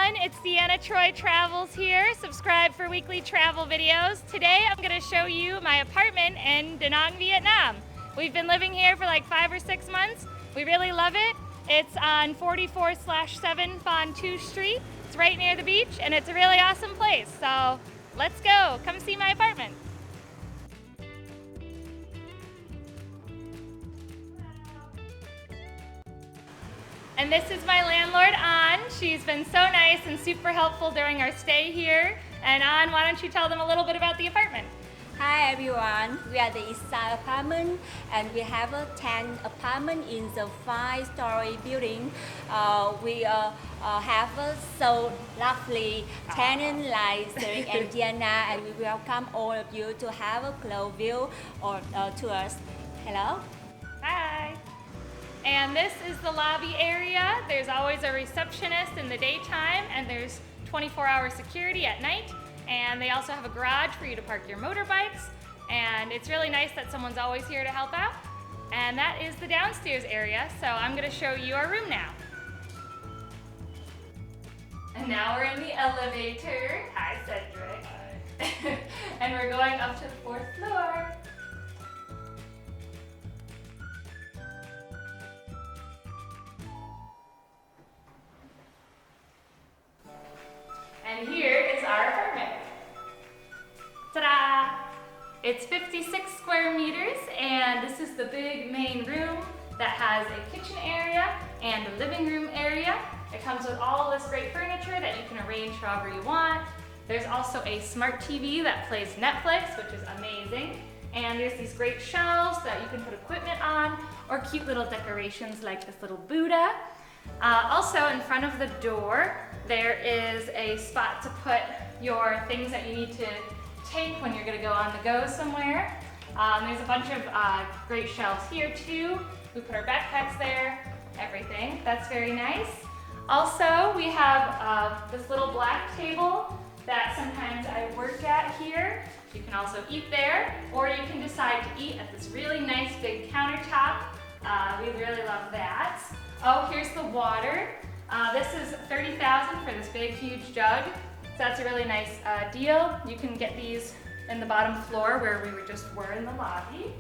everyone, it's Deanna Troy Travels here. Subscribe for weekly travel videos. Today I'm going to show you my apartment in Da Nang, Vietnam. We've been living here for like 5 or 6 months. We really love it. It's on 44/7 Phan Tu Street. It's right near the beach and it's a really awesome place. So let's go. Come see my apartment. And this is my landlord, An. She's been so nice and super helpful during our stay here. And An, why don't you tell them a little bit about the apartment? Hi everyone, we are the Eastside Apartments and we have a 10 apartment in the 5-story building. We have a so lovely tenant like Siri and Deanna, and we welcome all of you to have a close view or to us. Hello. Hi. And this is the lobby area. There's always a receptionist in the daytime and there's 24-hour security at night. And they also have a garage for you to park your motorbikes. And it's really nice that someone's always here to help out. And that is the downstairs area. So I'm gonna show you our room now. And now we're in the elevator. Hi, Cedric. Hi. And we're going up to the 4th floor. And here is our apartment. Ta-da! It's 56 square meters, and this is the big main room that has a kitchen area and a living room area. It comes with all this great furniture that you can arrange however you want. There's also a smart TV that plays Netflix, which is amazing. And there's these great shelves that you can put equipment on, or cute little decorations like this little Buddha. Also, in front of the door, there is a spot to put your things that you need to take when you're going to go on the go somewhere. There's a bunch of great shelves here too. We put our backpacks there, everything. That's very nice. Also, we have this little black table that sometimes I work at here. You can also eat there, or you can decide to eat at this really nice big countertop. We really love that. Oh, here's the water. This is $30,000 for this big, huge jug. So that's a really nice deal. You can get these in the bottom floor where we were in the lobby.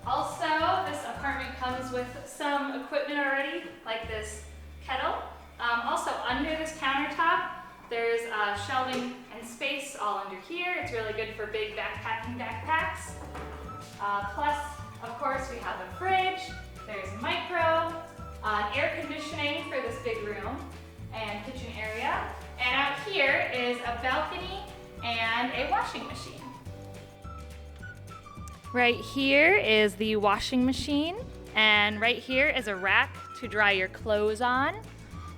Also, this apartment comes with some equipment already, like this kettle. Also, under this countertop, there's shelving and space all under here. It's really good for big backpacking backpacks. Plus, of course, we have a fridge. There's micro, air conditioning for this big room and kitchen area. And out here is a balcony and a washing machine. Right here is the washing machine, and right here is a rack to dry your clothes on.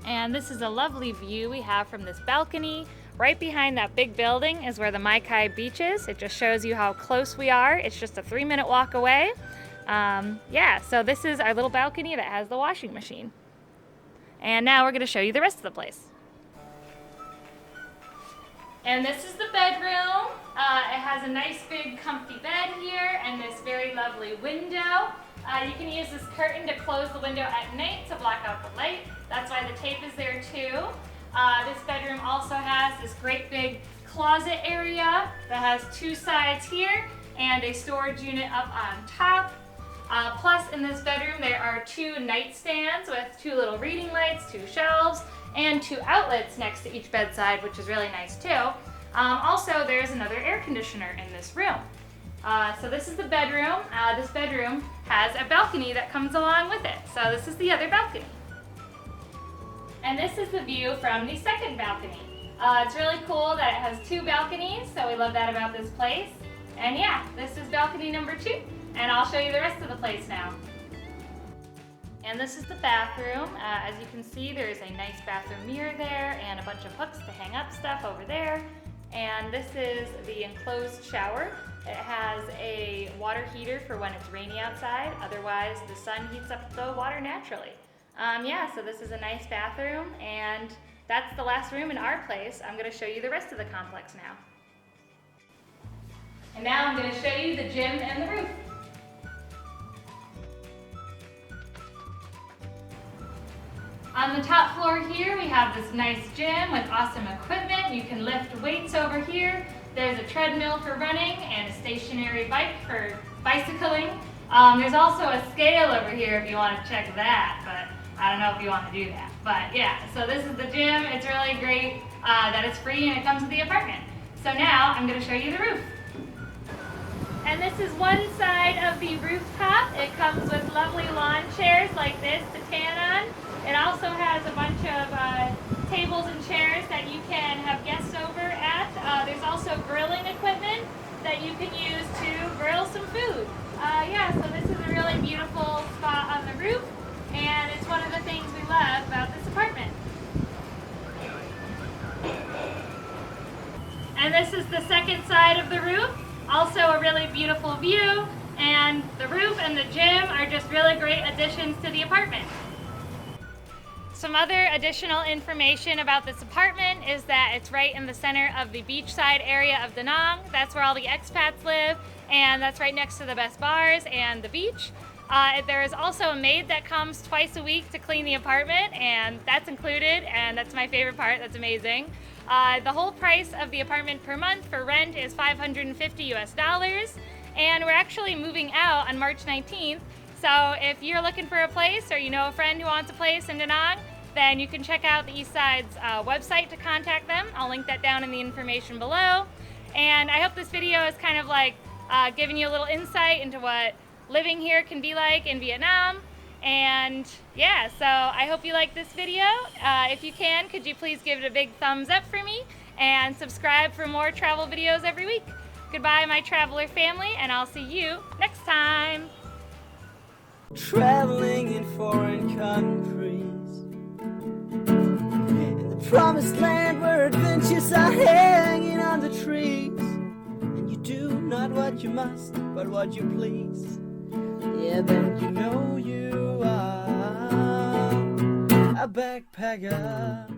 And this is a lovely view we have from this balcony. Right behind that big building is where the Mai Kai beach is. It just shows you how close we are. It's just a 3-minute walk away. Yeah, so this is our little balcony that has the washing machine. And now we're going to show you the rest of the place. And this is the bedroom. It has a nice big comfy bed here and this very lovely window. You can use this curtain to close the window at night to block out the light. That's why the tape is there too. This bedroom also has this great big closet area that has 2 sides here and a storage unit up on top. Plus, in this bedroom, there are 2 nightstands with 2 little reading lights, 2 shelves, and 2 outlets next to each bedside, which is really nice too. Also, there's another air conditioner in this room. So this is the bedroom. This bedroom has a balcony that comes along with it. So this is the other balcony. And this is the view from the second balcony. It's really cool that it has 2 balconies, so we love that about this place. And yeah, this is balcony number 2. And I'll show you the rest of the place now. And this is the bathroom. As you can see, there is a nice bathroom mirror there and a bunch of hooks to hang up stuff over there. And this is the enclosed shower. It has a water heater for when it's rainy outside. Otherwise, the sun heats up the water naturally. Yeah, so this is a nice bathroom, and that's the last room in our place. I'm going to show you the rest of the complex now. And now I'm going to show you the gym and the roof. On the top floor here, we have this nice gym with awesome equipment. You can lift weights over here. There's a treadmill for running and a stationary bike for bicycling. There's also a scale over here if you want to check that, but I don't know if you want to do that. But yeah, so this is the gym. It's really great that it's free and it comes with the apartment. So now I'm going to show you the roof. And this is one side of the rooftop. It comes with lovely lawn chairs like this to tan on. It also has a bunch of tables and chairs that you can have guests over at. There's also grilling equipment that you can use to grill some food. Yeah, so this is a really beautiful spot on the roof, and it's one of the things we love about this apartment. And this is the second side of the roof. Also a really beautiful view, and the roof and the gym are just really great additions to the apartment. Some other additional information about this apartment is that it's right in the center of the beachside area of Da Nang. That's where all the expats live, and that's right next to the best bars and the beach. There is also a maid that comes twice a week to clean the apartment, and that's included, and that's my favorite part. That's amazing. The whole price of the apartment per month for rent is $550 US, and we're actually moving out on March 19th. So if you're looking for a place, or you know a friend who wants a place in Da Nang, then you can check out the Eastside's website to contact them. I'll link that down in the information below. And I hope this video is kind of like giving you a little insight into what living here can be like in Vietnam. And yeah, so I hope you like this video. If you can, could you please give it a big thumbs up for me and subscribe for more travel videos every week. Goodbye, my traveler family, and I'll see you next time. Traveling in foreign countries, in the promised land where adventures are hanging on the trees, and you do not what you must, but what you please. Yeah, then you know you are a backpacker.